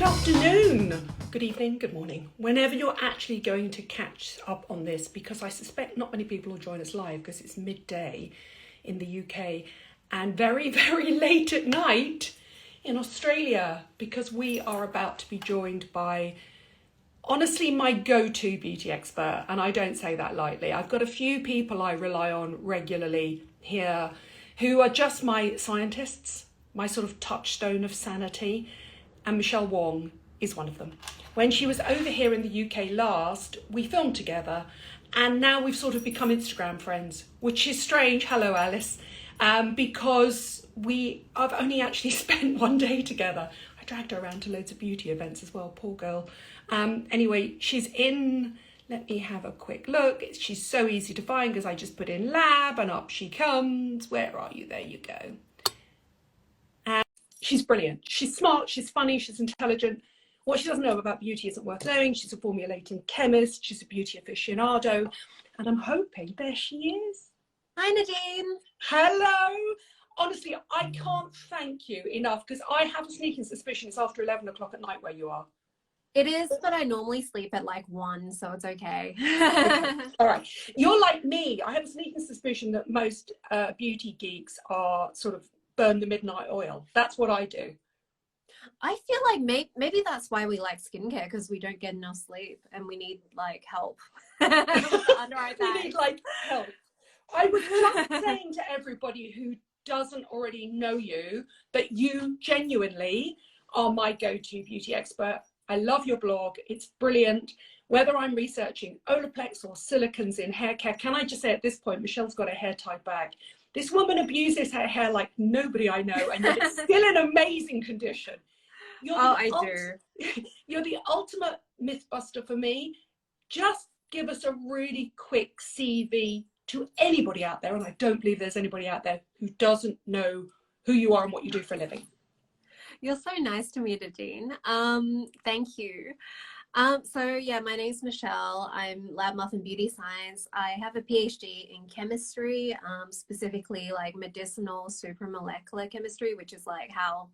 afternoon, good evening, good morning, whenever you're actually going to catch up on this, because I suspect not many people will join us live because it's midday in the UK and very, very late at night in Australia, because we are about to be joined by, honestly, my go-to beauty expert, and I don't say that lightly. I've got a few people I rely on regularly here who are just my scientists, my sort of touchstone of sanity, and Michelle Wong is one of them. When she was over here in the UK last, we filmed together, and now we've sort of become Instagram friends, which is strange. Hello, Alice. Because I've only actually spent one day together. I dragged her around to loads of beauty events as well, poor girl. Anyway, she's in, let me have a quick look. She's so easy to find because I just put in lab and up she comes. Where are you? There you go. She's brilliant. She's smart, she's funny, she's intelligent. What she doesn't know about beauty isn't worth knowing. She's a formulating chemist, she's a beauty aficionado, and I'm hoping, there she is. Hi, Nadine. Hello. Honestly, I can't thank you enough, because I have a sneaking suspicion it's after 11 o'clock at night where you are. It is, but I normally sleep at like 1, so it's okay. Okay. All right. You're like me. I have a sneaking suspicion that most beauty geeks are sort of burn the midnight oil. That's what I do. I feel like maybe that's why we like skincare, because we don't get enough sleep and we need like help. Under our We need like help. I was just saying to everybody who doesn't already know you that you genuinely are my go-to beauty expert. I love your blog. It's brilliant. Whether I'm researching Olaplex or silicons in hair care, can I just say at this point, Michelle's got a hair tie bag. This woman abuses her hair like nobody I know, and yet it's still in amazing condition. I do. You're the ultimate mythbuster for me. Just give us a really quick CV to anybody out there, and I don't believe there's anybody out there who doesn't know who you are and what you do for a living. You're so nice to me, Nadine. Thank you. So yeah, my name's Michelle. I'm Lab Muffin Beauty Science. I have a PhD in chemistry, specifically like medicinal supramolecular chemistry, which is like how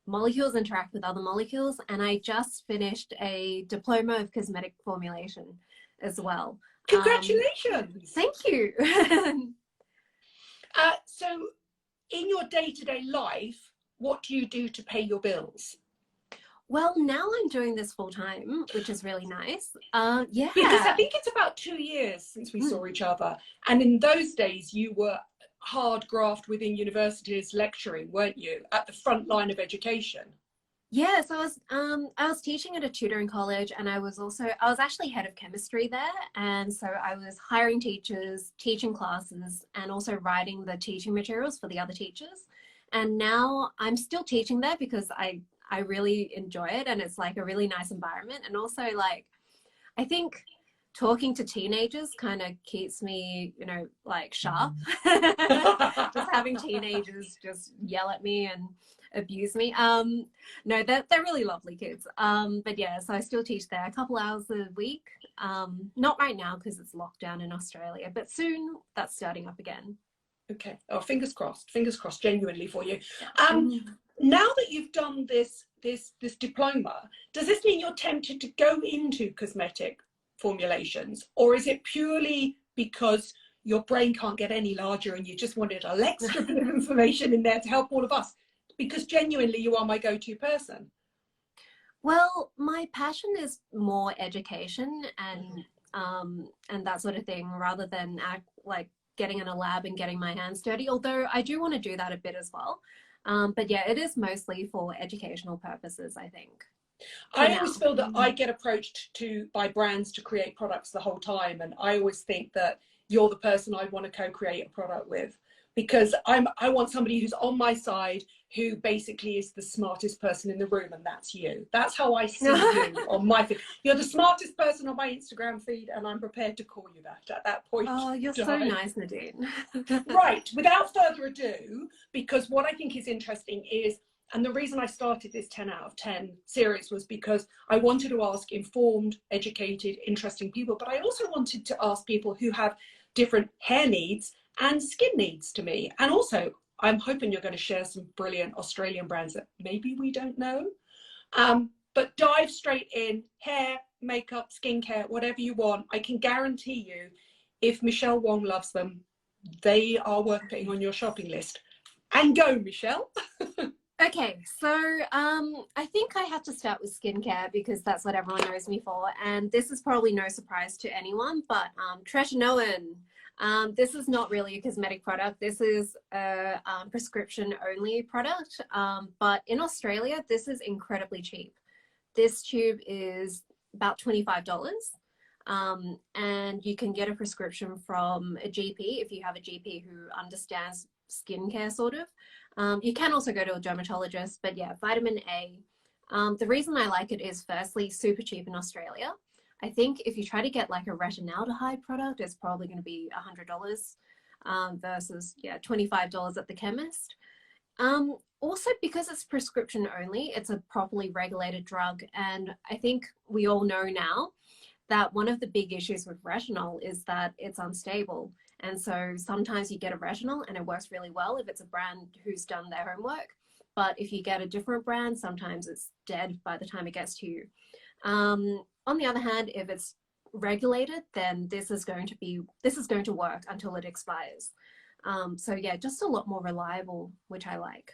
molecules interact with other molecules. And I just finished a diploma of cosmetic formulation as well. Congratulations. Thank you. So in your day-to-day life, what do you do to pay your bills? Well, now I'm doing this full time, which is really nice. Yeah. Because I think it's about 2 years since we saw each other. And in those days, you were hard graft within universities lecturing, weren't you? At the front line of education. Yeah, so I was teaching at a tutoring college, and I was actually head of chemistry there. And so I was hiring teachers, teaching classes, and also writing the teaching materials for the other teachers. And now I'm still teaching there because I really enjoy it, and it's like a really nice environment. And also, like, I think talking to teenagers kind of keeps me, you know, like sharp. Just having teenagers just yell at me and abuse me. No, they're really lovely kids. But yeah, so I still teach there a couple hours a week. Not right now because it's lockdown in Australia, but soon that's starting up again. Okay. Oh, fingers crossed, genuinely for you. Now that you've done this diploma, does this mean you're tempted to go into cosmetic formulations, or is it purely because your brain can't get any larger and you just wanted a extra bit of information in there to help all of us? Because genuinely you are my go-to person. Well, my passion is more education and that sort of thing, rather than like getting in a lab and getting my hands dirty, although I do want to do that a bit as well. But yeah, it is mostly for educational purposes, I think. I always feel that I get approached by brands to create products the whole time, and I always think that you're the person I'd want to co-create a product with, because I want somebody who's on my side, who basically is the smartest person in the room, and that's you. That's how I see you on my feed. You're the smartest person on my Instagram feed, and I'm prepared to call you that at that point. Oh, you're so nice, Nadine. Right, without further ado, because what I think is interesting is, and the reason I started this 10 out of 10 series was because I wanted to ask informed, educated, interesting people, but I also wanted to ask people who have different hair needs and skin needs to me. And also, I'm hoping you're going to share some brilliant Australian brands that maybe we don't know. but dive straight in, hair, makeup, skincare, whatever you want. I can guarantee you, if Michelle Wong loves them, they are worth putting on your shopping list. And go, Michelle. Okay, so I think I have to start with skincare because that's what everyone knows me for. And this is probably no surprise to anyone, but Tretinoin. This is not really a cosmetic product. This is a prescription only product. But in Australia, this is incredibly cheap. This tube is about $25. And you can get a prescription from a GP if you have a GP who understands skincare sort of. You can also go to a dermatologist, but yeah, vitamin A. The reason I like it is firstly, super cheap in Australia. I think if you try to get like a retinaldehyde product, it's probably going to be $100 versus, yeah, $25 at the chemist. Also, because it's prescription only, it's a properly regulated drug. And I think we all know now that one of the big issues with retinol is that it's unstable. And so sometimes you get a retinol and it works really well if it's a brand who's done their homework. But if you get a different brand, sometimes it's dead by the time it gets to you. On the other hand, if it's regulated, then this is going to work until it expires. So yeah, just a lot more reliable, which I like.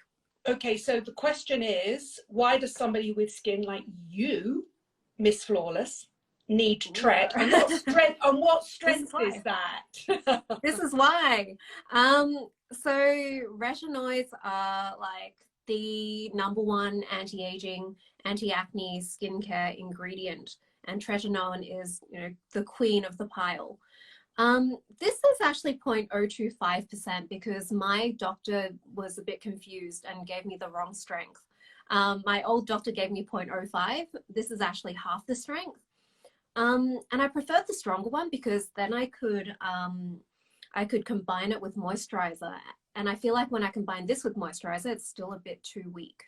Okay, so the question is, why does somebody with skin like you, Miss Flawless, need Tret? And what strength is that? This is why. So retinoids are like the #1 anti-aging, anti-acne skincare ingredient, and tretinoin is, you know, the queen of the pile. This is actually 0.025% because my doctor was a bit confused and gave me the wrong strength. My old doctor gave me 0.05. This is actually half the strength. And I preferred the stronger one because then I could combine it with moisturizer. And I feel like when I combine this with moisturizer, it's still a bit too weak.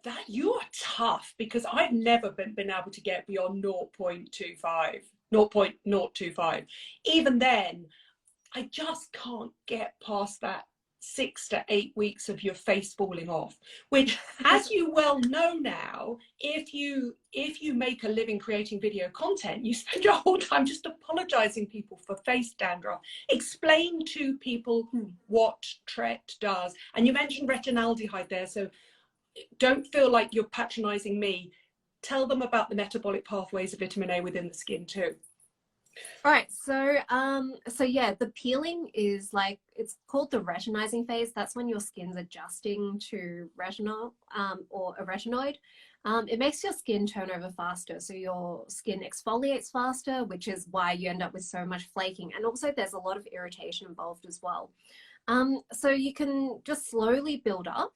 That you are tough, because I've never been able to get beyond 0.25. Even then, I just can't get past that 6 to 8 weeks of your face falling off, which, as you well know now, if you make a living creating video content, you spend your whole time just apologizing people for face dandruff. Explain to people what Tret does. And you mentioned retinaldehyde there, so don't feel like you're patronizing me. Tell them about the metabolic pathways of vitamin A within the skin too. All right, so yeah, the peeling is like, it's called the retinizing phase. That's when your skin's adjusting to retinol or a retinoid. It makes your skin turn over faster, so your skin exfoliates faster, which is why you end up with so much flaking. And also there's a lot of irritation involved as well. So you can just slowly build up,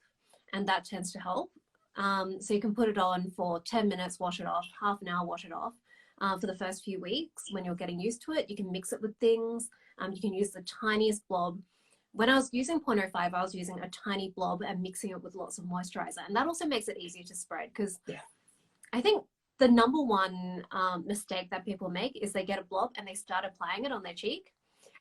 and that tends to help. So you can put it on for 10 minutes, wash it off, half an hour, wash it off. For the first few weeks when you're getting used to it. You can mix it with things. You can use the tiniest blob. When I was using 0.05, I was using a tiny blob and mixing it with lots of moisturizer. And that also makes it easier to spread, because I think the #1 mistake that people make is they get a blob and they start applying it on their cheek.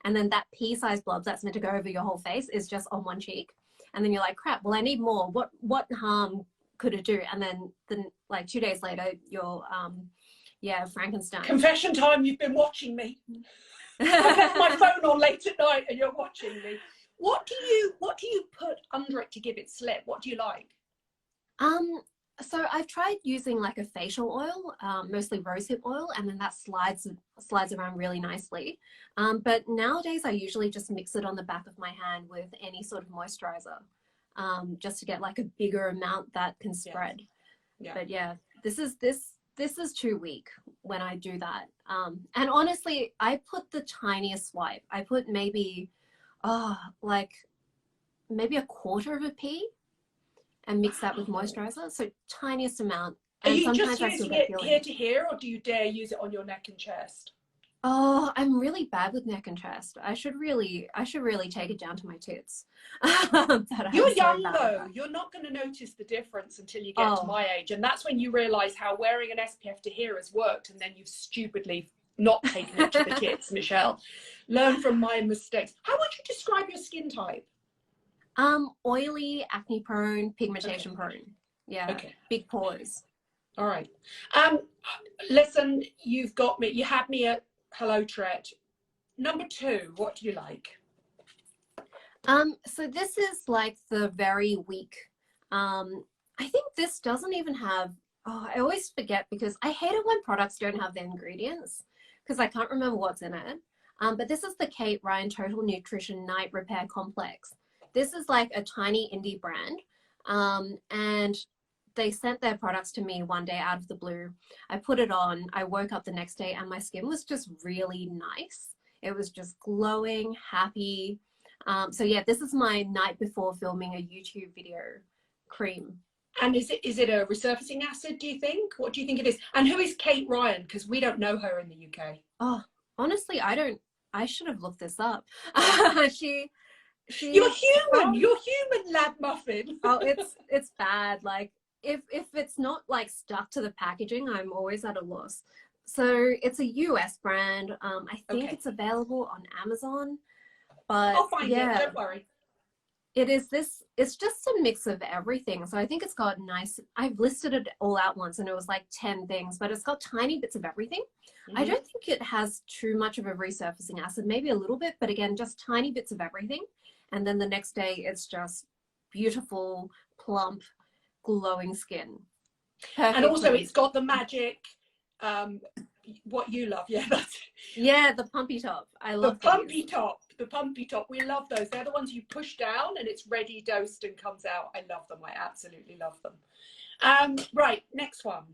And then that pea-sized blob that's meant to go over your whole face is just on one cheek. And then you're like, crap, well, I need more. What harm could it do? And then like 2 days later, you're yeah, Frankenstein. Confession time, you've been watching me. I've left my phone on late at night and you're watching me. What do you put under it to give it slip? What do you like? So I've tried using like a facial oil, mostly rosehip oil, and then that slides around really nicely. But nowadays I usually just mix it on the back of my hand with any sort of moisturizer, just to get like a bigger amount that can spread. Yeah. But yeah, this is too weak when I do that. And honestly, I put the tiniest swipe. I put maybe a quarter of a pea and mix that with moisturizer. So tiniest amount. And are you sometimes just using it here to here, or do you dare use it on your neck and chest? Oh, I'm really bad with neck and chest. I should really take it down to my tits. You're young though. You're not going to notice the difference until you get to my age. And that's when you realize how wearing an SPF to here has worked. And then you've stupidly not taken it to the tits, Michelle. Learn from my mistakes. How would you describe your skin type? Oily, acne prone, pigmentation prone. Yeah. Okay. Big pores. All right. Listen, you've got me. You had me at hello, Tret. Number 2, what do you like? So this is like the very weak. I think this doesn't even have, oh, I always forget because I hate it when products don't have the ingredients because I can't remember what's in it. But this is the Kate Ryan Total Nutrition Night Repair Complex. This is like a tiny indie brand. And they sent their products to me one day out of the blue. I put it on, I woke up the next day and my skin was just really nice. It was just glowing, happy. So yeah, this is my night before filming a YouTube video cream. And is it a resurfacing acid, do you think? What do you think it is? And who is Kate Ryan? Because we don't know her in the UK. Oh, honestly, I should have looked this up. She You're human. You're human, lab muffin. Oh, it's bad. Like if it's not like stuck to the packaging, I'm always at a loss. So it's a US brand. I think it's available on Amazon. But I'll find yeah, it, don't worry. It's just a mix of everything. So I think it's got nice, I've listed it all out once and it was like 10 things, but it's got tiny bits of everything. I don't think it has too much of a resurfacing acid, maybe a little bit, but again, just tiny bits of everything. And then the next day it's just beautiful, plump, glowing skin. Perfect. And also it's got the magic, what you love. Yeah, that's it. Yeah, the pumpy top. I love the pumpy top. The pumpy top. We love those. They're the ones you push down and it's ready dosed and comes out. I love them. I absolutely love them. Right, next one.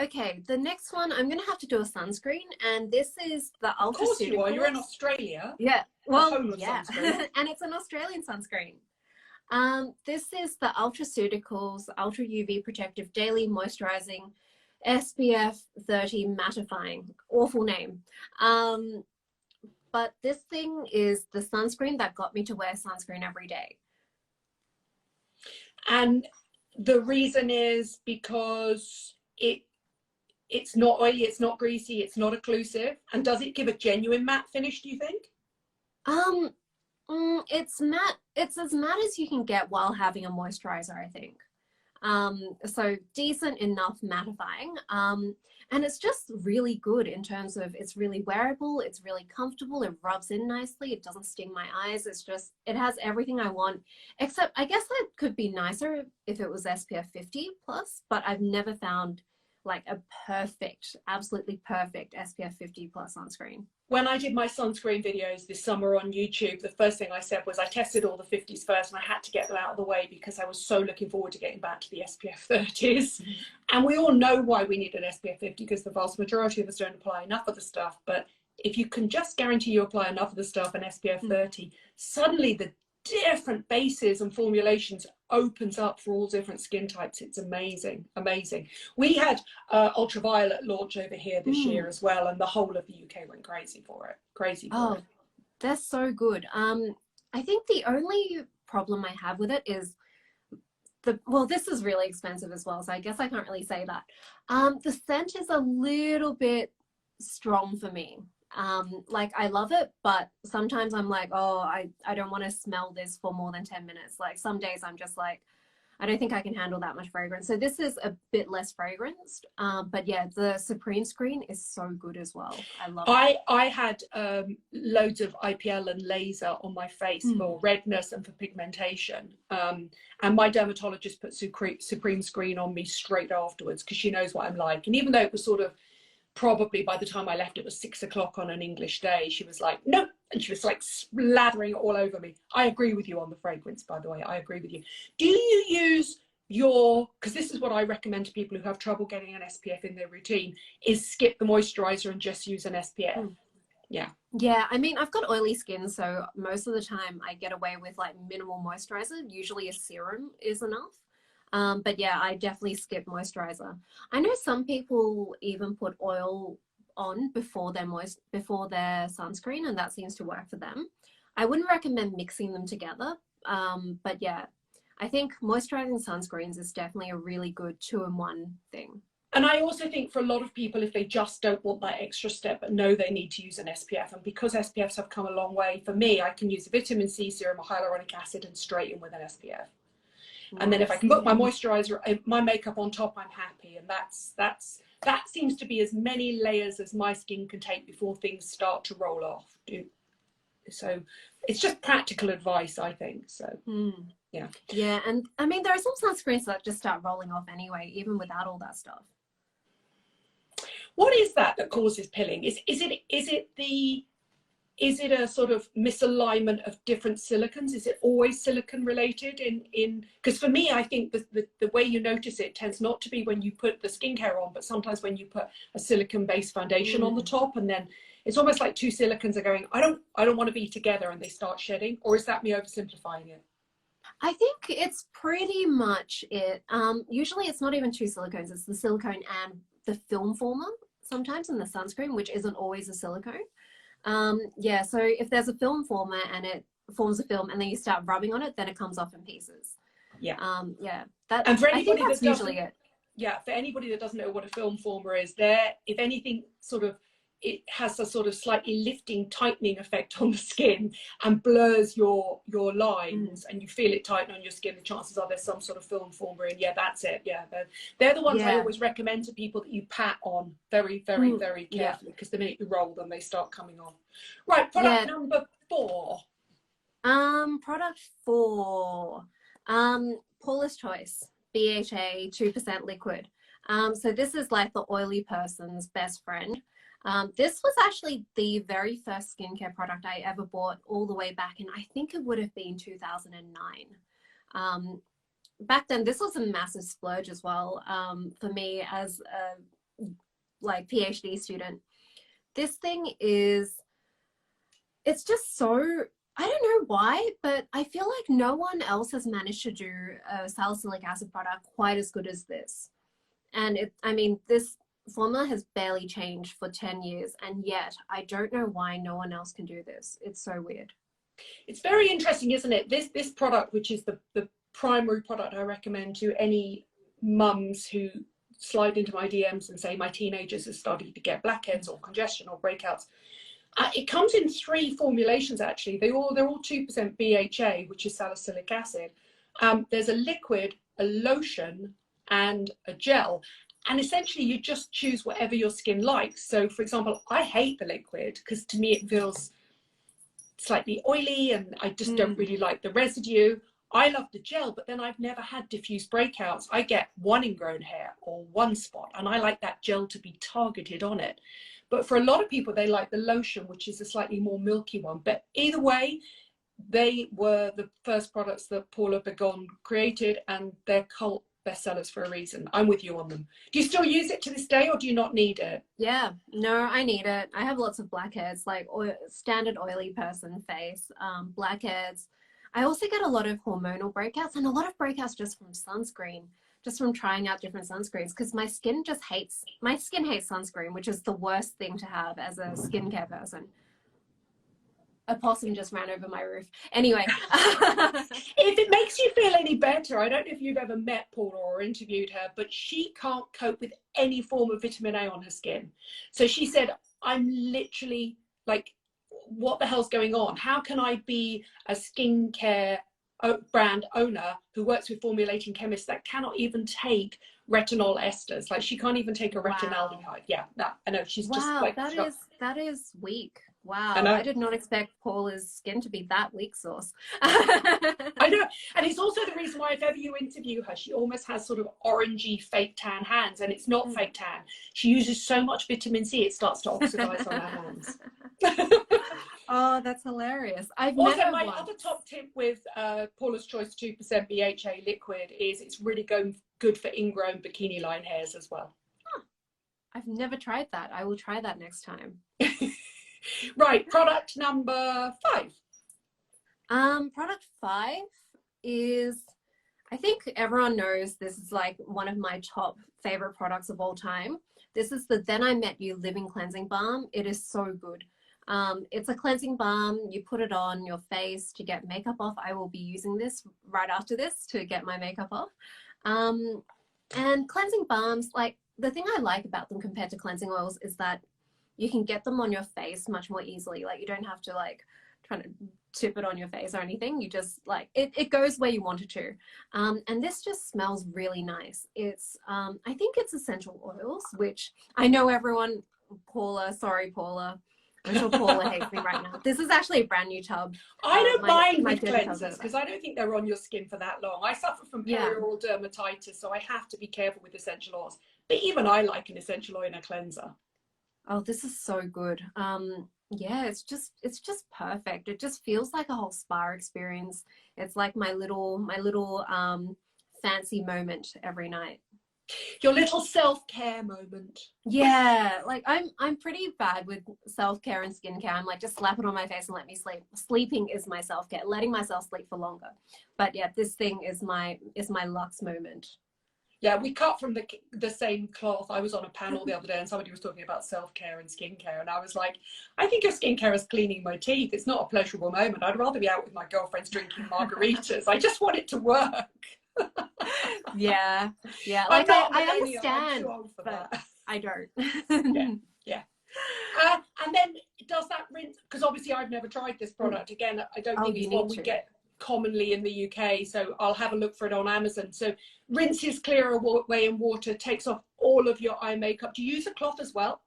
Okay, the next one, I'm gonna have to do a sunscreen, and this is the Ultraceuticals. Of course you are. You're in Australia. Yeah, well, yeah, and it's an Australian sunscreen. This is the Ultraceuticals Ultra UV Protective Daily Moisturizing SPF 30 Mattifying. Awful name. But this thing is the sunscreen that got me to wear sunscreen every day. And the reason is because it's not oily, it's not greasy, it's not occlusive. And does it give a genuine matte finish, do you think? It's matte. It's as matte as you can get while having a moisturizer, I think. So decent enough mattifying. And it's just really good in terms of it's really wearable, it's really comfortable, it rubs in nicely, it doesn't sting my eyes. It's just, it has everything I want, except I guess it could be nicer if it was SPF 50 plus, but I've never found like a perfect, absolutely perfect SPF 50 plus sunscreen. When I did my sunscreen videos this summer on YouTube, the first thing I said was I tested all the 50s first and I had to get them out of the way because I was so looking forward to getting back to the SPF 30s. And we all know why we need an SPF 50 because the vast majority of us don't apply enough of the stuff. But if you can just guarantee you apply enough of the stuff in SPF 30, suddenly the different bases and formulations opens up for all different skin types. It's amazing, amazing. We had ultraviolet launch over here this year as well, and the whole of the UK went crazy for it. Crazy for it. That's so good. I think the only problem I have with it is well, this is really expensive as well, so I guess I can't really say that. The scent is a little bit strong for me. Like I love it, but sometimes I'm like, oh, I don't want to smell this for more than 10 minutes. Like some days I'm just like, I don't think I can handle that much fragrance. So this is a bit less fragranced. But yeah, the Supreme Screen is so good as well. I love it. I had loads of IPL and laser on my face for redness and for pigmentation. And my dermatologist put Supreme Screen on me straight afterwards because she knows what I'm like. And even though it was sort of probably by the time I left, it was 6 o'clock on an English day, she was like, no. And she was like slathering it all over me. I agree with you on the fragrance, by the way. I agree with you. Do you use because this is what I recommend to people who have trouble getting an SPF in their routine, is skip the moisturizer and just use an SPF. Yeah. Yeah, I mean, I've got oily skin, so most of the time I get away with like minimal moisturizer. Usually a serum is enough. But yeah, I definitely skip moisturizer. I know some people even put oil on before their sunscreen, and that seems to work for them. I wouldn't recommend mixing them together. But yeah, I think moisturizing sunscreens is definitely a really good 2-in-1 thing. And I also think for a lot of people, if they just don't want that extra step but know they need to use an SPF, and because SPFs have come a long way, for me, I can use a vitamin C serum, a hyaluronic acid, and straight in with an SPF. And then if I Nice. can put my moisturizer, my makeup on top, I'm happy. And that seems to be as many layers as my skin can take before things start to roll off. So it's just practical advice, I think. So yeah. Yeah, and I mean, there are some sunscreens that just start rolling off anyway, even without all that stuff. What is that causes pilling? Is it a sort of misalignment of different silicons? Is it always silicon related because for me, I think the way you notice it tends not to be when you put the skincare on, but sometimes when you put a silicon based foundation on the top, and then it's almost like two silicons are going, I don't want to be together, and they start shedding. Or is that me oversimplifying it? I think it's pretty much it. Usually it's not even two silicones, it's the silicone and the film former sometimes in the sunscreen, which isn't always a silicone. Yeah, so if there's a film former and it forms a film and then you start rubbing on it, then it comes off in pieces. Yeah. Yeah. And for anybody that's usually it. Yeah, for anybody that doesn't know what a film former is, if anything, sort of, it has a sort of slightly lifting, tightening effect on the skin and blurs your lines, and you feel it tighten on your skin. The chances are there's some sort of film former, and yeah, that's it. Yeah, they're the ones I always recommend to people that you pat on very, very, very carefully, because the minute you roll them, they start coming on. Right, product number 4. Product 4, Paula's Choice BHA 2% liquid. So this is like the oily person's best friend. This was actually the very first skincare product I ever bought, all the way back in, I think it would have been 2009. Back then, this was a massive splurge as well, for me as a PhD student. This thing it's just so, I don't know why, but I feel like no one else has managed to do a salicylic acid product quite as good as this. And this formula has barely changed for 10 years, and yet I don't know why no one else can do this. It's so weird. It's very interesting, isn't it? This product, which is the primary product I recommend to any mums who slide into my DMs and say my teenagers are starting to get blackheads or congestion or breakouts. It comes in 3 formulations actually. They're all 2% BHA, which is salicylic acid. There's a liquid, a lotion, and a gel. And essentially you just choose whatever your skin likes. So for example, I hate the liquid because to me it feels slightly oily and I just don't really like the residue. I love the gel, but then I've never had diffuse breakouts. I get one ingrown hair or one spot, and I like that gel to be targeted on it. But for a lot of people, they like the lotion, which is a slightly more milky one. But either way, they were the first products that Paula Begon created, and they're cult bestsellers for a reason. I'm with you on them. Do you still use it to this day, or do you not need it? Yeah, no, I need it. I have lots of blackheads, like standard oily person face, blackheads. I also get a lot of hormonal breakouts, and a lot of breakouts just from sunscreen, just from trying out different sunscreens, because my skin hates sunscreen, which is the worst thing to have as a skincare person. A possum just ran over my roof. Anyway. If it makes you feel any better, I don't know if you've ever met Paula or interviewed her, but she can't cope with any form of vitamin A on her skin. So she said, I'm literally like, what the hell's going on? How can I be a skincare brand owner who works with formulating chemists that cannot even take retinol esters? Like, she can't even take a retinaldehyde. Yeah, I know. She's just like, that is weak. Wow, I did not expect Paula's skin to be that weak sauce. I know, and it's also the reason why if ever you interview her, she almost has sort of orangey fake tan hands, and it's not fake tan. She uses so much vitamin C, it starts to oxidize on her hands. Oh, that's hilarious. My other top tip with Paula's Choice 2% BHA liquid is it's really good for ingrown bikini line hairs as well. Huh. I've never tried that. I will try that next time. Right, product number 5. Product 5 is, I think everyone knows this is like one of my top favorite products of all time. This is the Then I Met You Living Cleansing Balm. It is so good. It's a cleansing balm. You put it on your face to get makeup off. I will be using this right after this to get my makeup off. And cleansing balms, like, the thing I like about them compared to cleansing oils is that you can get them on your face much more easily. Like, you don't have to like try to tip it on your face or anything. You just like it goes where you want it to. And this just smells really nice. It's I think it's essential oils, which I know everyone, Paula, sorry Paula, I'm sure Paula hates me right now. This is actually a brand new tub. I don't mind my with cleansers because I don't think they're on your skin for that long. I suffer from perioral dermatitis, so I have to be careful with essential oils. But even I like an essential oil in a cleanser. Oh, this is so good. Yeah, it's just perfect. It just feels like a whole spa experience. It's like my little fancy moment every night. Your little self-care moment. Yeah, like I'm pretty bad with self-care and skincare. I'm like, just slap it on my face and let me sleep. Sleeping is my self-care, letting myself sleep for longer. But yeah, this thing is my luxe moment. Yeah, we cut from the same cloth. I was on a panel the other day and somebody was talking about self-care and skincare, and I was like, I think your skincare is cleaning my teeth. It's not a pleasurable moment. I'd rather be out with my girlfriends drinking margaritas. I just want it to work. Yeah, like I understand, for that. But I don't. yeah. And then does that rinse, because obviously I've never tried this product. Again, I don't think it's one we get commonly in the UK, so I'll have a look for it on Amazon. So rinses clear away in water, takes off all of your eye makeup. Do you use a cloth as well?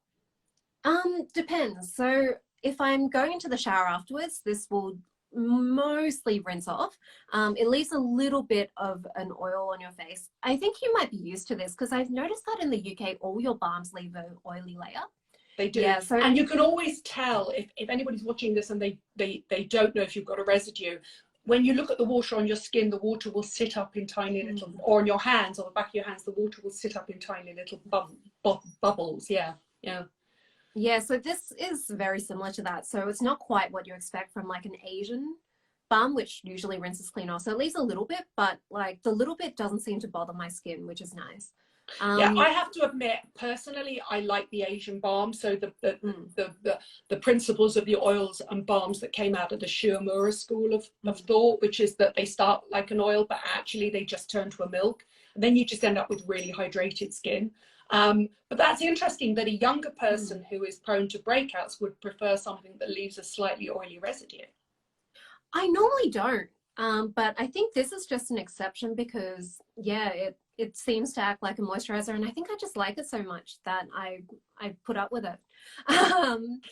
Depends. So if I'm going into the shower afterwards, this will mostly rinse off. It leaves a little bit of an oil on your face. I think you might be used to this because I've noticed that in the UK all your balms leave an oily layer. They do. Yeah, and you can always tell if anybody's watching this and they don't know if you've got a residue. When you look at the water on your skin, the water will sit up in tiny little, or on your hands, on the back of your hands, the water will sit up in tiny little bubbles. Yeah. Yeah, so this is very similar to that. So it's not quite what you expect from like an Asian balm, which usually rinses clean off. So it leaves a little bit, but like the little bit doesn't seem to bother my skin, which is nice. Yeah, I have to admit, personally, I like the Asian balm. So the principles of the oils and balms that came out of the Shiomura school of thought, which is that they start like an oil, but actually they just turn to a milk. And then you just end up with really hydrated skin. But that's interesting that a younger person who is prone to breakouts would prefer something that leaves a slightly oily residue. I normally don't, but I think this is just an exception because, yeah, it seems to act like a moisturizer, and I think I just like it so much that I put up with it.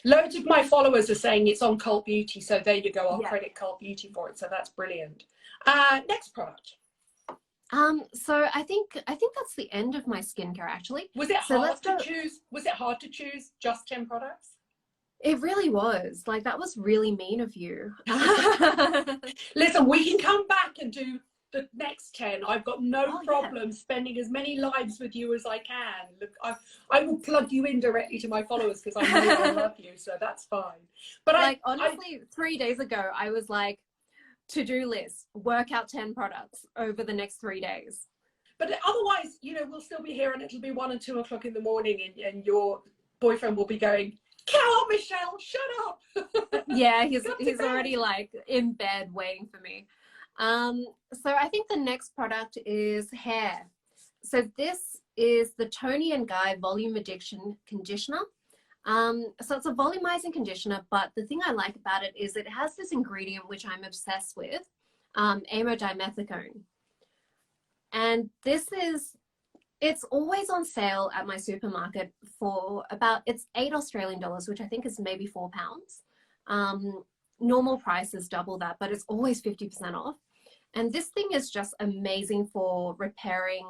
Loads of my followers are saying it's on Cult Beauty, so there you go. I'll credit Cult Beauty for it, so that's brilliant. Next product. So I think that's the end of my skincare actually. Was it hard to choose? Was it hard to choose just 10 products? It really was. Like, that was really mean of you. Listen, we can come back and do the next 10. I've got no problem spending as many lives with you as I can. Look, I will plug you in directly to my followers because I know I love you, so that's fine. But like, honestly, 3 days ago, I was like, to-do list, work out 10 products over the next 3 days. But otherwise, you know, we'll still be here and it'll be 1 and 2 o'clock in the morning and your boyfriend will be going, "Come on, Michelle, shut up." Yeah, he's already like in bed waiting for me. So I think the next product is hair. So this is the Toni & Guy Volume Addiction Conditioner. So it's a volumizing conditioner, but the thing I like about it is it has this ingredient which I'm obsessed with, amodimethicone. And it's always on sale at my supermarket for it's $8 Australian, which I think is maybe £4. Normal price is double that, but it's always 50% off. And this thing is just amazing for repairing.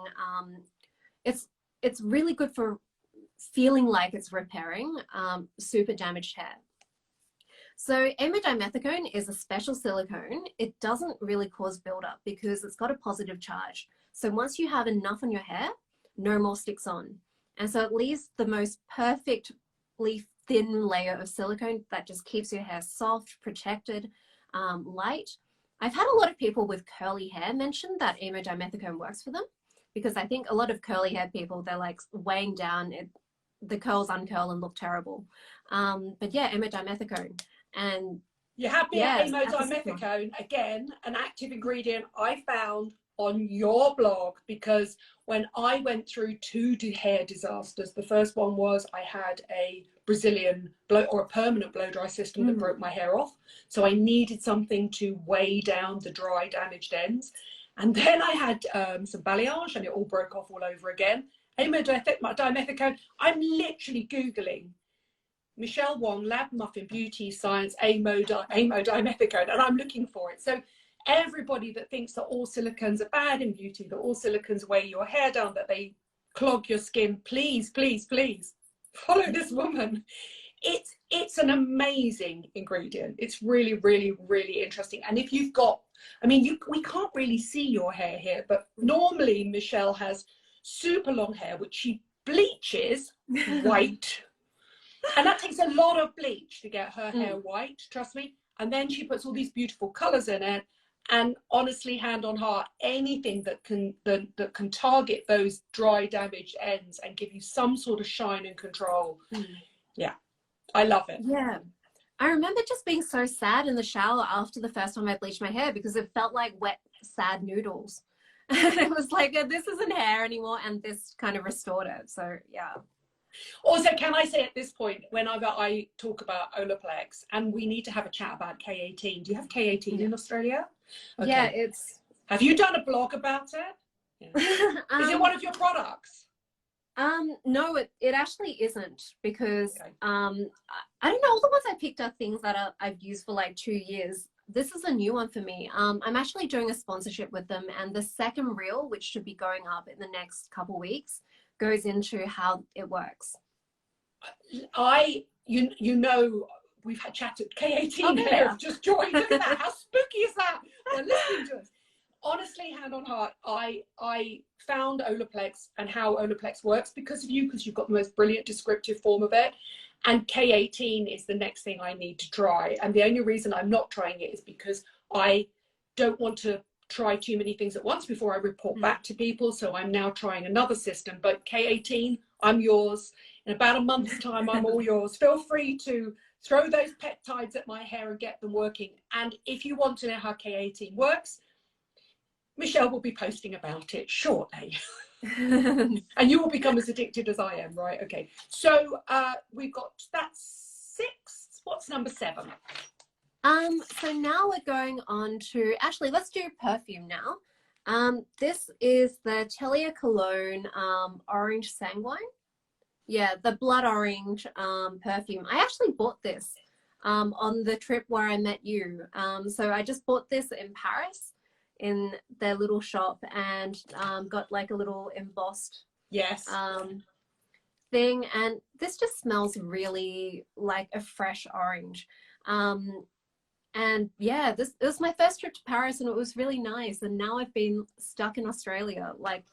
It's really good for feeling like it's repairing super damaged hair. So amodimethicone is a special silicone. It doesn't really cause buildup because it's got a positive charge. So once you have enough on your hair, no more sticks on. And so it leaves the most perfectly thin layer of silicone that just keeps your hair soft, protected, light. I've had a lot of people with curly hair mention that amodimethicone works for them because I think a lot of curly haired people, they're like weighing down, the curls uncurl and look terrible. But yeah, amodimethicone. And you're happy at amodimethicone, again, an active ingredient I found on your blog, because when I went through two hair disasters, the first one was I had a Brazilian or a permanent blow dry system that broke my hair off. So I needed something to weigh down the dry damaged ends. And then I had some balayage and it all broke off all over again. Dimethicone. I'm literally Googling Michelle Wong, Lab Muffin Beauty Science, dimethicone, and I'm looking for it. So everybody that thinks that all silicones are bad in beauty, that all silicones weigh your hair down, that they clog your skin, please, please, please follow this woman. It's an amazing ingredient. It's really, really, really interesting. And if you've got, I mean, we can't really see your hair here, but normally Michelle has super long hair, which she bleaches white. And that takes a lot of bleach to get her hair white, trust me. And then she puts all these beautiful colors in it. And honestly, hand on heart, anything that can target those dry, damaged ends and give you some sort of shine and control. Yeah, I love it. Yeah. I remember just being so sad in the shower after the first time I bleached my hair, because it felt like wet, sad noodles. And it was like, this isn't hair anymore. And this kind of restored it. So, yeah. Also, can I say at this point, whenever I talk about Olaplex, and we need to have a chat about K18. Do you have K18 in Australia? Okay. Yeah, it's... Have you done a blog about it? Yeah. Is it one of your products? No, it actually isn't, because I don't know, all the ones I picked are things that I've used for like 2 years. This is a new one for me. I'm actually doing a sponsorship with them, and the second reel, which should be going up in the next couple weeks, goes into how it works. You know, we've had chatted. K18 here have just joined. Look at that. How spooky is that? They're listening to us. Honestly, hand on heart, I found Olaplex and how Olaplex works because of you, because you've got the most brilliant descriptive form of it. And K18 is the next thing I need to try. And the only reason I'm not trying it is because I don't want to try too many things at once before I report back to people. So I'm now trying another system. But K18, I'm yours. In about a month's time, I'm all yours. Feel free to throw those peptides at my hair and get them working. And if you want to know how K18 works, Michelle will be posting about it shortly. And you will become as addicted as I am, right? Okay. So we've got, that's 6. What's number 7? So now we're going on to, actually, let's do perfume now. This is the Atelier Cologne Orange Sanguine. Yeah, the blood orange perfume. I actually bought this on the trip where I met you. So I just bought this in Paris in their little shop, and got like a little embossed thing. And this just smells really like a fresh orange. And yeah, it was my first trip to Paris, and it was really nice. And now I've been stuck in Australia, like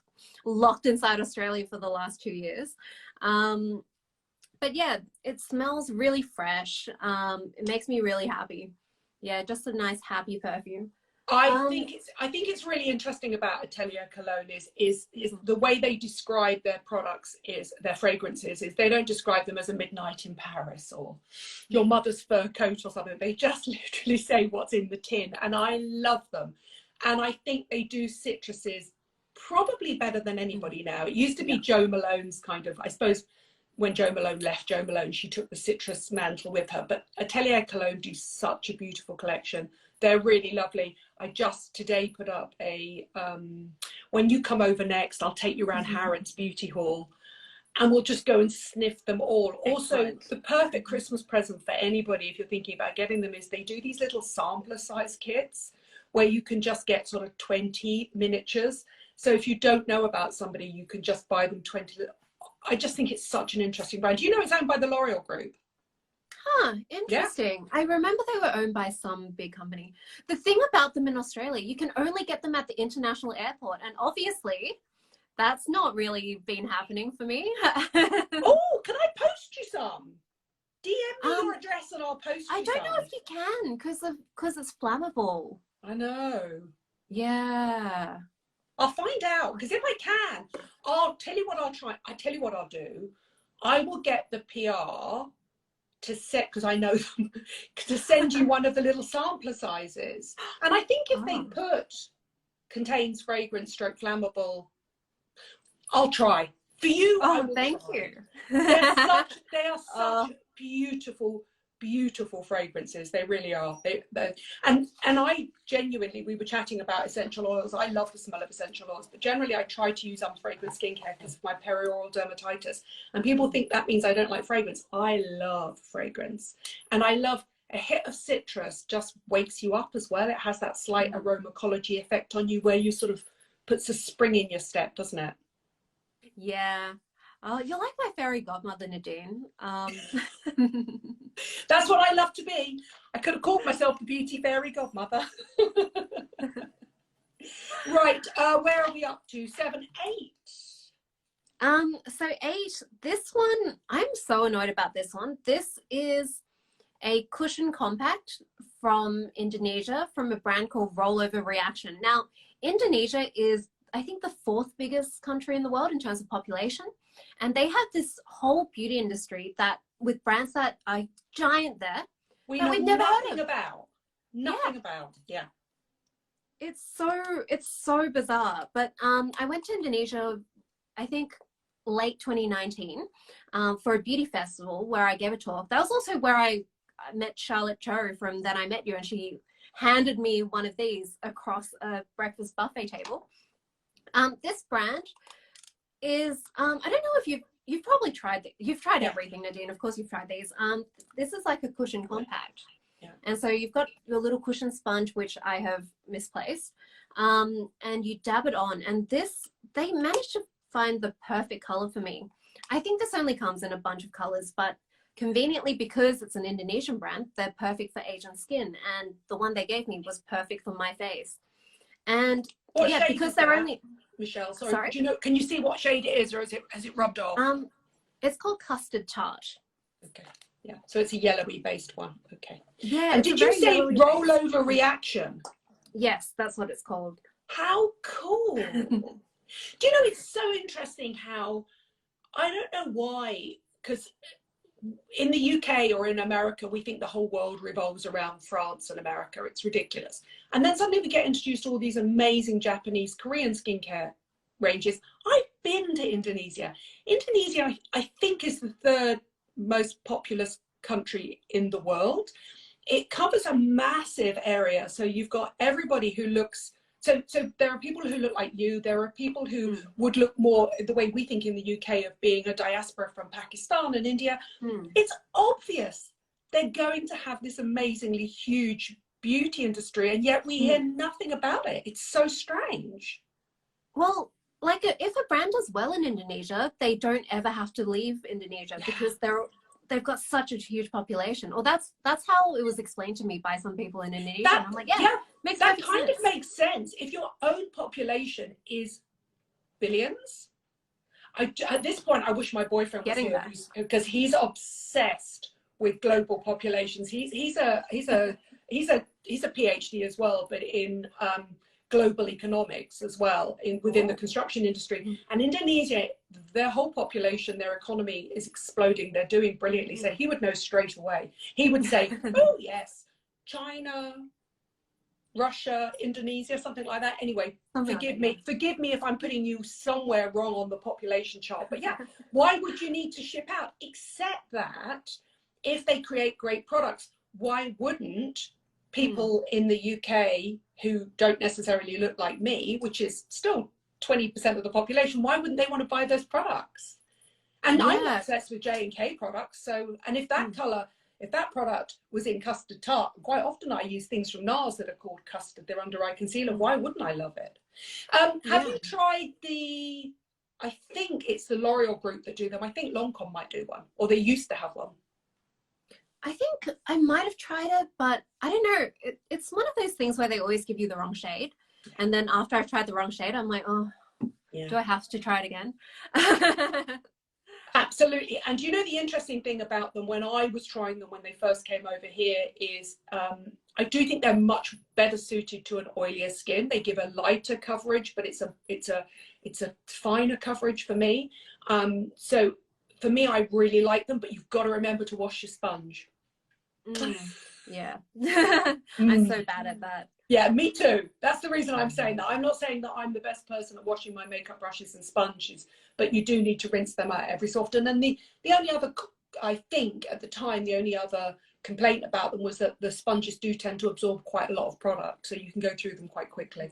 locked inside Australia for the last 2 years. But yeah, it smells really fresh. It makes me really happy. Yeah, just a nice, happy perfume. I think it's really interesting about Atelier Cologne is the way they describe their products, is their fragrances, is they don't describe them as a midnight in Paris or your mother's fur coat or something. They just literally say what's in the tin, and I love them. And I think they do citruses probably better than anybody now. It used to be Jo Malone's kind of, I suppose, when Jo Malone left Jo Malone, she took the citrus mantle with her. But Atelier Cologne do such a beautiful collection. They're really lovely. I just today put up a, when you come over next, I'll take you around Harrods Beauty Hall and we'll just go and sniff them all. Excellent. Also, the perfect Christmas present for anybody, if you're thinking about getting them, is they do these little sampler size kits where you can just get sort of 20 miniatures. So if you don't know about somebody, you can just buy them 20. I just think it's such an interesting brand. Do you know it's owned by the L'Oreal Group? Huh, interesting. Yeah. I remember they were owned by some big company. The thing about them in Australia, you can only get them at the international airport. And obviously, that's not really been happening for me. Oh, can I post you some? DM me your address and I'll post you some. I don't know if you can because it's flammable. I know. Yeah. I'll find out, because if I can, I'll tell you what I'll try. I tell you what I'll do. I will get the PR to set, because I know them, to send you one of the little sampler sizes. And I think if they put contains fragrance stroke flammable. I'll try. For you, I Oh, will thank try. you. They are such beautiful, beautiful fragrances. They really are. And I genuinely, we were chatting about essential oils. I love the smell of essential oils, but generally I try to use unfragrant skincare because of my perioral dermatitis. And people think that means I don't like fragrance. I love fragrance, and I love a hit of citrus. Just wakes you up as well. It has that slight aromacology effect on you, where you sort of puts a spring in your step, doesn't it? Yeah. Oh, you're like my fairy godmother, Nadine. That's what I love to be. I could have called myself the beauty fairy godmother. Right, where are we up to? 7, 8. So 8, this one, I'm so annoyed about this one. This is a cushion compact from Indonesia, from a brand called Rollover Reaction. Now, Indonesia is, I think, the 4th biggest country in the world in terms of population. And they have this whole beauty industry that, with brands that are giant there, We that know we've never heard nothing of. about. Nothing about. Yeah. It's so bizarre. But I went to Indonesia, I think late 2019, for a beauty festival where I gave a talk. That was also where I met Charlotte Cho from Then I Met You, and she handed me one of these across a breakfast buffet table. This brand is, I don't know if you've probably tried, you've tried everything, Nadine. Of course you've tried these. This is like a cushion compact. Yeah. And so you've got your little cushion sponge, which I have misplaced, and you dab it on, and this, they managed to find the perfect color for me. I think this only comes in a bunch of colors, but conveniently, because it's an Indonesian brand, they're perfect for Asian skin, and the one they gave me was perfect for my face. And what yeah, because they're only, Michelle, sorry. Do you know, can you see what shade it is, or has it rubbed off? It's called Custard Tart. Okay. Yeah, so it's a yellowy based one. Okay. Yeah. And did you say Rollover Reaction? Yes, that's what it's called. How cool. Do you know, it's so interesting how, I don't know why, because in the UK or in America, we think the whole world revolves around France and America. It's ridiculous. And then suddenly we get introduced to all these amazing Japanese, Korean skincare ranges. I've been to Indonesia. Indonesia, I think, is the 3rd most populous country in the world. It covers a massive area. So you've got everybody who looks, so there are people who look like you. There are people who would look more the way we think in the UK of being a diaspora from Pakistan and India. It's obvious they're going to have this amazingly huge beauty industry, and yet we hear nothing about it. It's so strange. Well, like, if a brand does well in Indonesia, they don't ever have to leave Indonesia because they've got such a huge population. Or that's how it was explained to me by some people in Indonesia. And I'm like, makes that kind sense. of makes sense. If your own population is billions, at this point I wish my boyfriend was here, because he's obsessed with global populations. He's a PhD as well, but in global economics as well, within the construction industry. And Indonesia, their whole population, their economy is exploding. They're doing brilliantly. So he would know straight away. He would say, oh yes, China, Russia, Indonesia, something like that. Anyway, forgive me if I'm putting you somewhere wrong on the population chart. But yeah, why would you need to ship out? Except that if they create great products, why wouldn't people in the UK who don't necessarily look like me, which is still 20% of the population, why wouldn't they want to buy those products? And I'm obsessed with J&K products. So, and if that color, if that product was in Custard Tart, quite often I use things from NARS that are called custard. They're under eye concealer. Why wouldn't I love it? Have you tried I think it's the L'Oreal group that do them. I think Lancome might do one, or they used to have one. I think I might have tried it, but I don't know. It's one of those things where they always give you the wrong shade. And then after I've tried the wrong shade, I'm like, oh, do I have to try it again? Absolutely. And you know, the interesting thing about them, when I was trying them when they first came over here, is I do think they're much better suited to an oilier skin. They give a lighter coverage, but it's a finer coverage for me. So for me, I really like them, but you've got to remember to wash your sponge. Yeah. I'm so bad at that. Yeah, me too. That's the reason I'm saying that. I'm not saying that I'm the best person at washing my makeup brushes and sponges, but you do need to rinse them out every so often. And the only other, I think at the time, the only other complaint about them was that the sponges do tend to absorb quite a lot of product, so you can go through them quite quickly.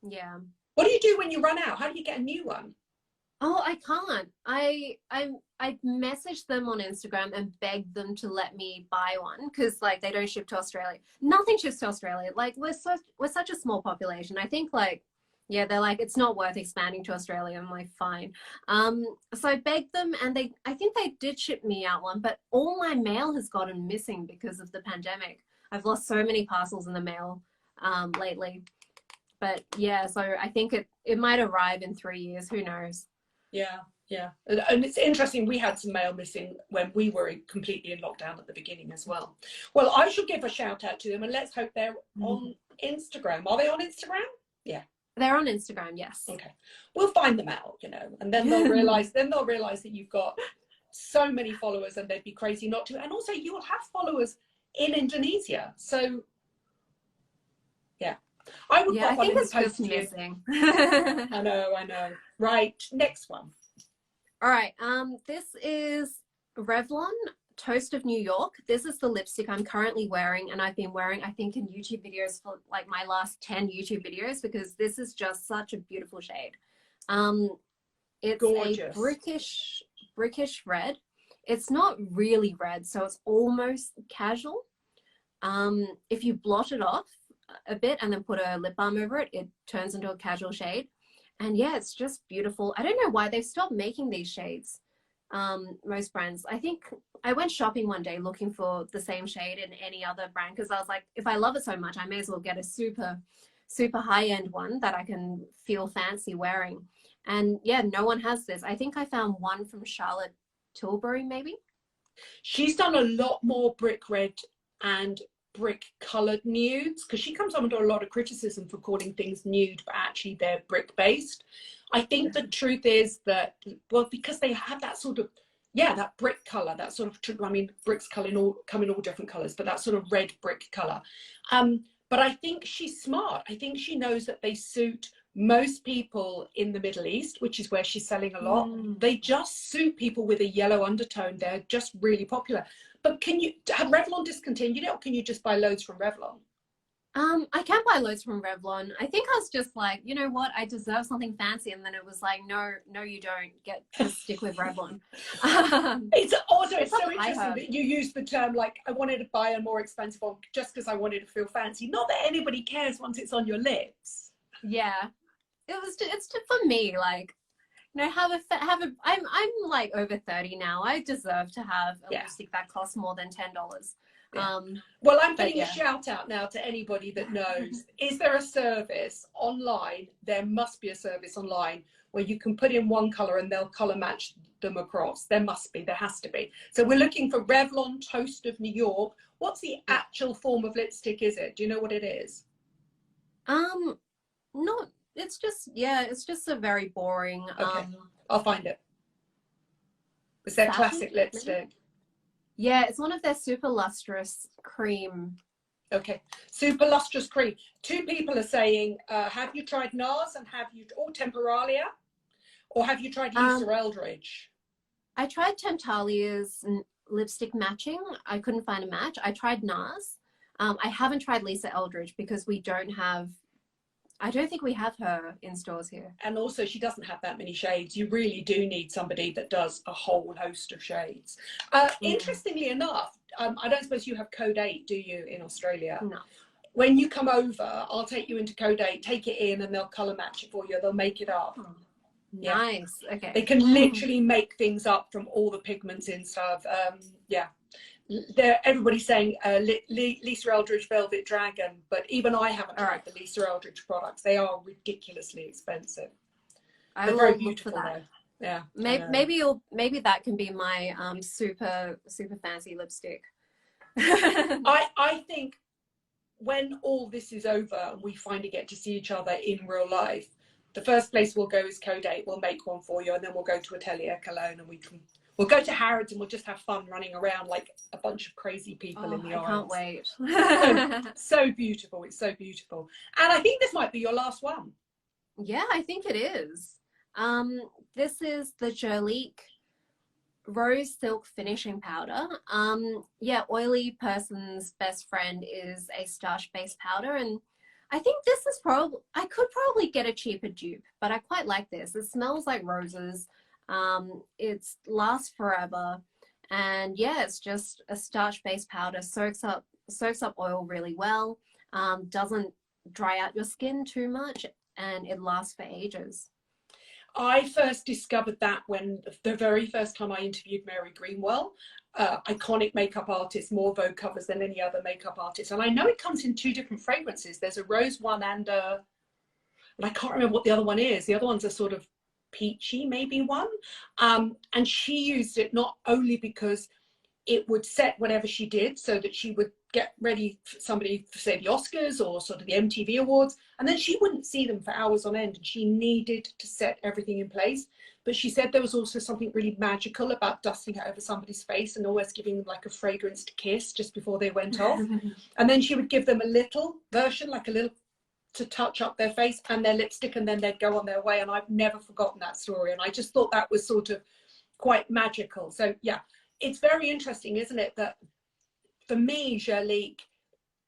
Yeah. What do you do when you run out? How do you get a new one? Oh, I can't. I messaged them on Instagram and begged them to let me buy one because like they don't ship to Australia. Nothing ships to Australia. Like we're such a small population. I think like yeah, they're like it's not worth expanding to Australia. I'm like fine. So I begged them and I think they did ship me out one, but all my mail has gotten missing because of the pandemic. I've lost so many parcels in the mail lately. But yeah, so I think it might arrive in 3 years. Who knows? Yeah, yeah. And it's interesting, we had some mail missing when we were completely in lockdown at the beginning as well. Well, I should give a shout out to them and let's hope they're on Instagram. Are they on Instagram? Yeah. They're on Instagram, yes. Okay. We'll find them out, you know, and then they'll realize that you've got so many followers and they'd be crazy not to. And also you will have followers in Indonesia. So yeah. I would put one in the post to you. Missing. I know. Right, next one. All right, this is Revlon Toast of New York. This is the lipstick I'm currently wearing, and I've been wearing, I think, in YouTube videos for like my last 10 YouTube videos because this is just such a beautiful shade. It's gorgeous. A brickish red. It's not really red, so it's almost casual. If you blot it off a bit and then put a lip balm over it, it turns into a casual shade. And yeah, it's just beautiful. I don't know why they've stopped making these shades, most brands. I think I went shopping one day looking for the same shade in any other brand because I was like, if I love it so much, I may as well get a super high-end one that I can feel fancy wearing. And yeah, no one has this. I think I found one from Charlotte Tilbury, maybe. She's done a lot more brick red and brick colored nudes because she comes under a lot of criticism for calling things nude but actually they're brick based. I think the truth is that, well, because they have that sort of that brick color, that sort of, I mean, bricks come in all different colors, but that sort of red brick color. But I think she's smart. I think she knows that they suit most people in the Middle East, which is where she's selling a lot. They just suit people with a yellow undertone. They're just really popular. But can you have Revlon discontinued it, or can you just buy loads from Revlon? I can buy loads from Revlon. I think I was just like, you know what, I deserve something fancy, and then it was like, no, you don't get to stick with Revlon. It's so interesting that you use the term like, I wanted to buy a more expensive one just because I wanted to feel fancy. Not that anybody cares once it's on your lips. Yeah, it's just for me, like, you know, I'm like over 30 now. I deserve to have a lipstick that costs more than $10. Well, I'm putting a shout out now to anybody that knows. Is there a service online? There must be a service online where you can put in one color and they'll color match them across. There has to be. So we're looking for Revlon Toast of New York. What's the actual form of lipstick is it? Do you know what it is? Not, it's just a very boring, okay. I'll find it. It's their classic lipstick. Yeah, it's one of their super lustrous cream. Okay, super lustrous cream. Two people are saying, have you tried NARS and or Temperalia? Or have you tried Lisa Eldridge? I tried Temptalia's lipstick matching. I couldn't find a match. I tried NARS. I haven't tried Lisa Eldridge because I don't think we have her in stores here. And also she doesn't have that many shades. You really do need somebody that does a whole host of shades. Interestingly enough, I don't suppose you have Code 8, do you, in Australia? No. When you come over, I'll take you into Code 8, take it in, and they'll colour match it for you. They'll make it up. Oh, nice. Okay. They can literally make things up from all the pigments in stuff. Everybody's saying Lisa Eldridge Velvet Dragon, but even I haven't tried the Lisa Eldridge products. They are ridiculously expensive. They're very beautiful though. Yeah. Maybe that can be my super fancy lipstick. I think when all this is over and we finally get to see each other in real life, the first place we'll go is Code 8. We'll make one for you, and then we'll go to Atelier Cologne and we'll We'll go to Harrods and we'll just have fun running around like a bunch of crazy people in the aisles. I can't So, wait. so beautiful. It's so beautiful. And I think this might be your last one. Yeah, I think it is. This is the Jurlique Rose Silk Finishing Powder. Yeah, oily person's best friend is a starch-based powder, and I think this is probably, I could probably get a cheaper dupe, but I quite like this. It smells like roses. It lasts forever, and yeah, it's just a starch-based powder. Soaks up oil really well. Doesn't dry out your skin too much, and it lasts for ages. I first discovered that when the very first time I interviewed Mary Greenwell, iconic makeup artist, more Vogue covers than any other makeup artist. And I know it comes in 2 different fragrances. There's a rose one and I can't remember what the other one is. The other one's a sort of peachy, maybe one. And she used it not only because it would set whatever she did, so that she would get ready for somebody for, say, the Oscars or sort of the MTV Awards, and then she wouldn't see them for hours on end, and she needed to set everything in place. But she said there was also something really magical about dusting it over somebody's face and always giving them like a fragranced kiss just before they went off. And then she would give them a little version, like a little, to touch up their face and their lipstick, and then they'd go on their way. And I've never forgotten that story, and I just thought that was sort of quite magical. So yeah, it's very interesting, isn't it, that for me, Jurlique,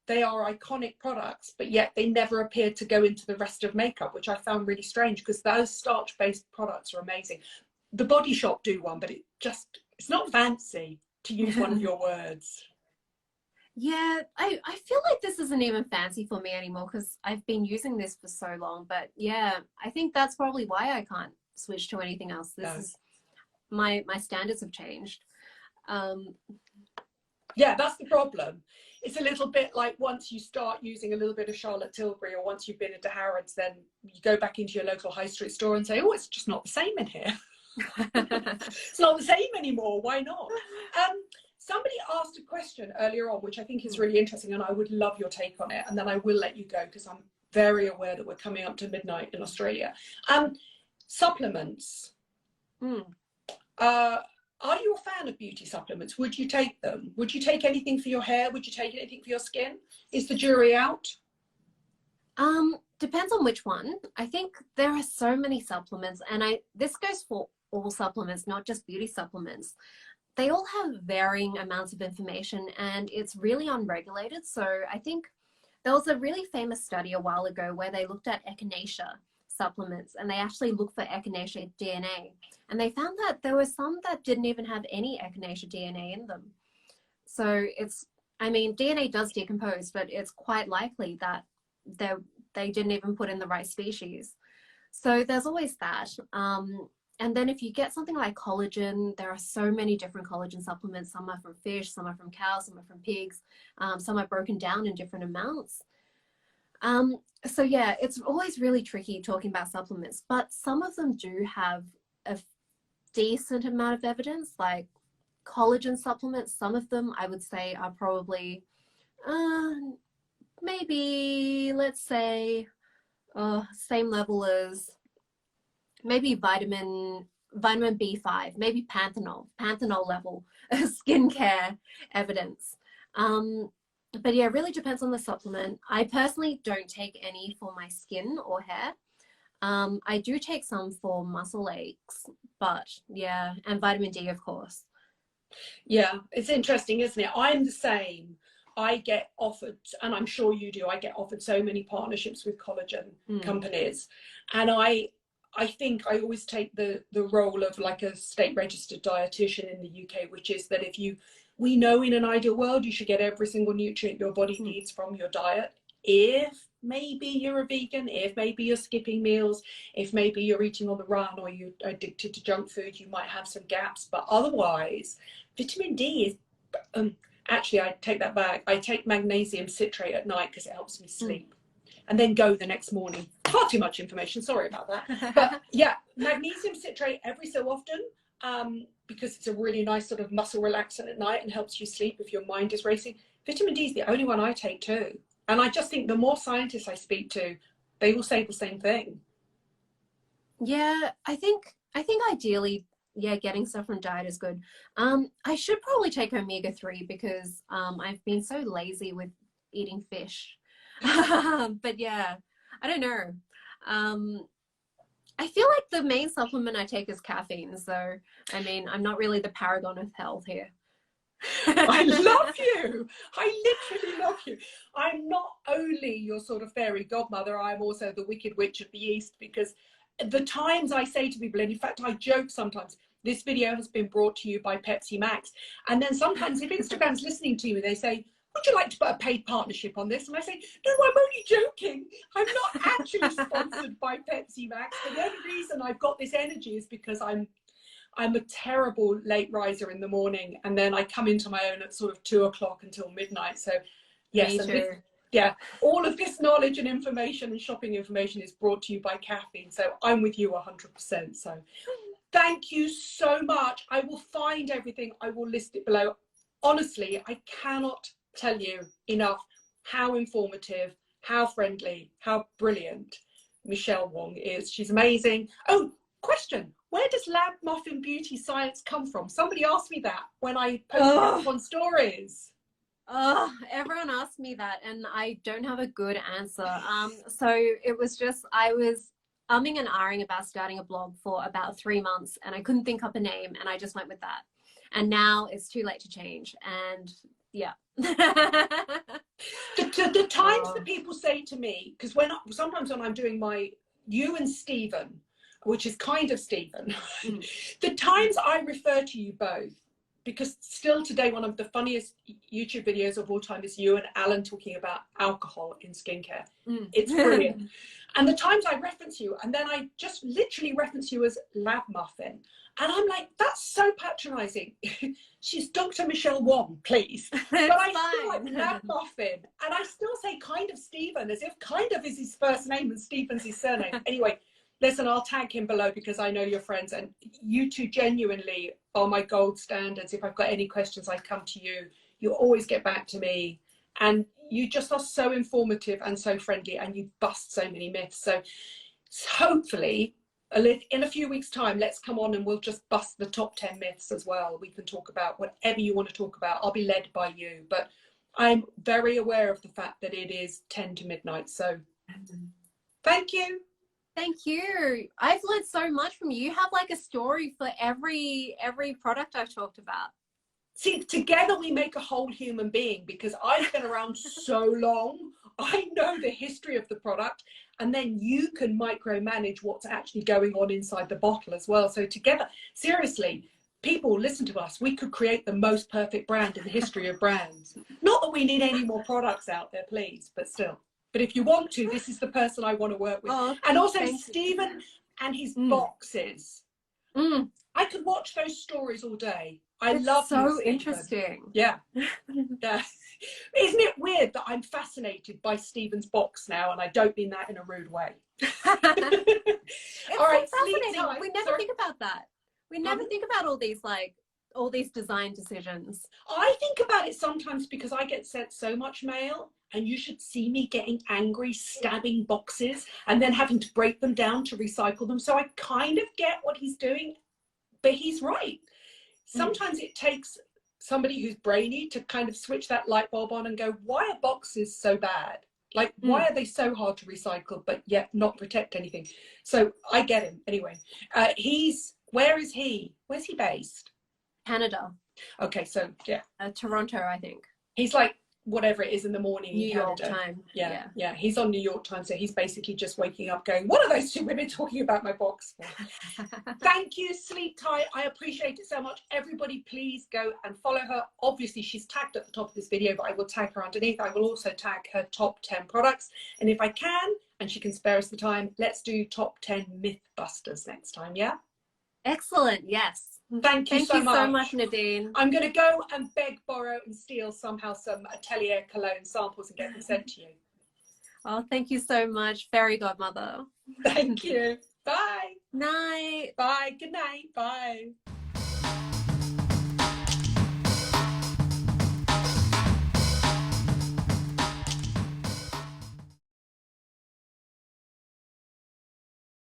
they are iconic products, but yet they never appeared to go into the rest of makeup, which I found really strange, because those starch-based products are amazing. The Body Shop do one, but it's not fancy, to use one of your words. Yeah, I feel like this isn't even fancy for me anymore, because I've been using this for so long. But yeah, I think that's probably why I can't switch to anything else. This is my standards have changed. Yeah, that's the problem. It's a little bit like once you start using a little bit of Charlotte Tilbury, or once you've been into Harrods, then you go back into your local high street store and say, oh, it's just not the same in here. It's not the same anymore. Why not? Somebody asked a question earlier on, which I think is really interesting, and I would love your take on it. And then I will let you go, because I'm very aware that we're coming up to midnight in Australia. Supplements. Are you a fan of beauty supplements? Would you take them? Would you take anything for your hair? Would you take anything for your skin? Is the jury out? Depends on which one. I think there are so many supplements, and this goes for all supplements, not just beauty supplements. They all have varying amounts of information, and it's really unregulated. So I think there was a really famous study a while ago where they looked at echinacea supplements, and they actually looked for echinacea DNA, and they found that there were some that didn't even have any echinacea DNA in them. So I mean, DNA does decompose, but it's quite likely that they didn't even put in the right species. So there's always that. And then if you get something like collagen, there are so many different collagen supplements. Some are from fish, some are from cows, some are from pigs, some are broken down in different amounts. So yeah, it's always really tricky talking about supplements, but some of them do have a decent amount of evidence, like collagen supplements. Some of them I would say are probably maybe, let's say, same level as maybe vitamin B5, maybe panthenol level skincare evidence. But yeah, it really depends on the supplement. I personally don't take any for my skin or hair. I do take some for muscle aches, but yeah, and vitamin D, of course. Yeah, it's interesting, isn't it? I'm the same. I get offered, and I'm sure you do, I get offered so many partnerships with collagen companies. And I think I always take the role of like a state registered dietitian in the UK, which is that we know in an ideal world you should get every single nutrient your body needs from your diet. If maybe you're a vegan, if maybe you're skipping meals, if maybe you're eating on the run, or you're addicted to junk food, you might have some gaps. But otherwise, vitamin D is, actually I take that back. I take magnesium citrate at night because it helps me sleep. And then go the next morning. Far too much information, sorry about that. But yeah, magnesium citrate every so often, because it's a really nice sort of muscle relaxant at night and helps you sleep if your mind is racing. Vitamin D is the only one I take too. And I just think the more scientists I speak to, they will say the same thing. Yeah, I think ideally yeah, getting stuff from diet is good. I should probably take omega-3 because I've been so lazy with eating fish. But yeah, I don't know. I feel like the main supplement I take is caffeine. So, I mean, I'm not really the paragon of health here. I love you. I literally love you. I'm not only your sort of fairy godmother, I'm also the wicked witch of the East, because the times I say to people, and in fact I joke sometimes, this video has been brought to you by Pepsi Max. And then sometimes if Instagram's listening to me, they say, would you like to put a paid partnership on this? And I say, no, I'm only joking. I'm not actually sponsored by Pepsi Max. But the only reason I've got this energy is because I'm a terrible late riser in the morning, and then I come into my own at sort of 2 o'clock until midnight. So yes, Me too. yeah, all of this knowledge and information and shopping information is brought to you by caffeine. So I'm with you 100%. So thank you so much. I will find everything. I will list it below. Honestly, I cannot tell you enough how informative, how friendly, how brilliant Michelle Wong is. She's amazing. Oh, question. Where does Lab Muffin Beauty Science come from? Somebody asked me that when I posted up on stories. Oh, everyone asked me that and I don't have a good answer. So it was just, I was umming and ahhing about starting a blog for about 3 months and I couldn't think up a name and I just went with that. And now it's too late to change. And yeah. The times that people say to me, because sometimes when I'm doing you and Stephen, which is kind of Stephen, the times I refer to you both, because still today one of the funniest YouTube videos of all time is you and Alan talking about alcohol in skincare. It's brilliant. And the times I reference you, and then I just literally reference you as Lab Muffin. And I'm like, that's so patronizing. She's Dr. Michelle Wong, please. But I still like Lab Muffin. And I still say kind of Stephen, as if kind of is his first name and Stephen's his surname. Anyway, listen, I'll tag him below because I know you're friends. And you two genuinely are my gold standards. If I've got any questions, I come to you. You always get back to me. And you just are so informative and so friendly, and you bust so many myths. So hopefully, in a few weeks' time, let's come on and we'll just bust the top 10 myths as well. We can talk about whatever you want to talk about. I'll be led by you. But I'm very aware of the fact that it is 10 to midnight. So thank you. Thank you. I've learned so much from you. You have like a story for every product I've talked about. See, together we make a whole human being, because I've been around so long. I know the history of the product, and then you can micromanage what's actually going on inside the bottle as well. So together, seriously, people listen to us. We could create the most perfect brand in the history of brands. Not that we need any more products out there, please, but still. But if you want to, this is the person I want to work with. Oh, and also Stephen and his boxes. I could watch those stories all day. I love so interesting. Yeah. Yeah. Isn't it weird that I'm fascinated by Stephen's box now, and I don't mean that in a rude way. All right, fascinating. We never think about that. We never think about all these design decisions. I think about it sometimes because I get sent so much mail, and you should see me getting angry, stabbing boxes and then having to break them down to recycle them. So I kind of get what he's doing, but he's right. Sometimes it takes somebody who's brainy to kind of switch that light bulb on and go, why are boxes so bad? Like, why are they so hard to recycle, but yet not protect anything? So I get him. Anyway, where is he? Where's he based? Canada. Okay, so yeah. Toronto, I think. He's like, whatever it is in the morning. New York time. Yeah. He's on New York time. So he's basically just waking up going, what are those two women talking about my box for? Thank you, Sleep Tight. I appreciate it so much. Everybody, please go and follow her. Obviously, she's tagged at the top of this video, but I will tag her underneath. I will also tag her top 10 products. And if I can, and she can spare us the time, let's do top 10 myth busters next time, yeah? Excellent, yes. Thank you so much, Nadine. I'm going to go and beg, borrow and steal somehow some Atelier Cologne samples and get them sent to you. Oh, thank you so much, fairy godmother. Thank you. Bye. Night. Bye. Good night. Bye.